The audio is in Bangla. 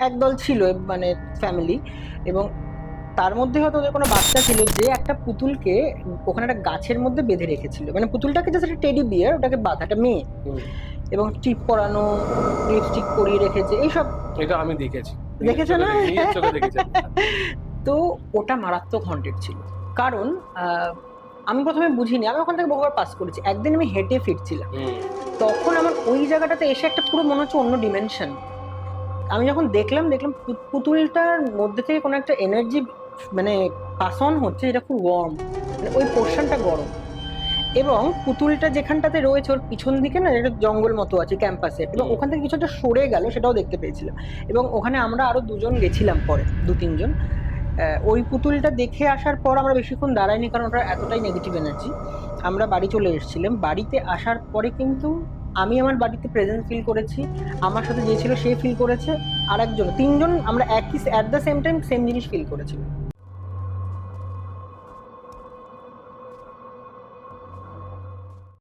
একদল ছিল মানে ফ্যামিলি, এবং তার মধ্যে হয়তো ওদের কোনো বাচ্চা ছিল যে একটা পুতুলকে ওখানে একটা গাছের মধ্যে বেঁধে রেখেছিল, মানে পুতুলটাকে জাস্ট একটা টেডি বিয়ার, ওটাকে বাঁধা, একটা মেয়ে, হুম, এবং টিপ পরানো, লিপস্টিক পরিয়ে রেখেছে, এইসব। এটা আমি দেখেছি, নিজের দেখেছো চোখে না? নিজের চোখে দেখেছি আমি এটা। তো ওটা মারাত্মক হন্টেড ছিল, কারণ আমি প্রথমে বুঝিনি, আমি ওখান থেকে বহুবার পাস করেছি, একদিন আমি হেঁটে ফিরছিলাম, হুম, তখন আমার ওই জায়গাটাতে এসে একটা পুরো মনে হচ্ছে অন্য ডিমেনশন। আমি যখন দেখলাম পুতুলটার মধ্যে থেকে কোনো একটা এনার্জি মানে পাস অন হচ্ছে, এটা খুব গরম, মানে ওই পোর্শনটা গরম। এবং পুতুলটা যেখানটাতে রয়েছে ওর পিছন দিকে না একটা জঙ্গল মতো আছে ক্যাম্পাসে, এবং হুম, ওখান থেকে কিছু একটা সরে গেল, সেটাও দেখতে পেয়েছিলাম। এবং ওখানে আমরা আরো দুজন গেছিলাম পরে, দু তিনজন। ওই পুতুলটা দেখে আসার পর আমরা বেশিক্ষণ দাঁড়াইনি, কারণ ওটা এতটাই নেগেটিভ এনার্জি। আমরা বাড়ি চলে এসেছিলাম, বাড়িতে আসার পরে কিন্তু আমি আমার বাড়িতে প্রেজেন্স ফিল করেছি, আমার সাথে যে ছিল সে ফিল করেছে, আর একজন, তিনজন আমরা একই at the same time same জিনিস ফিল করেছি।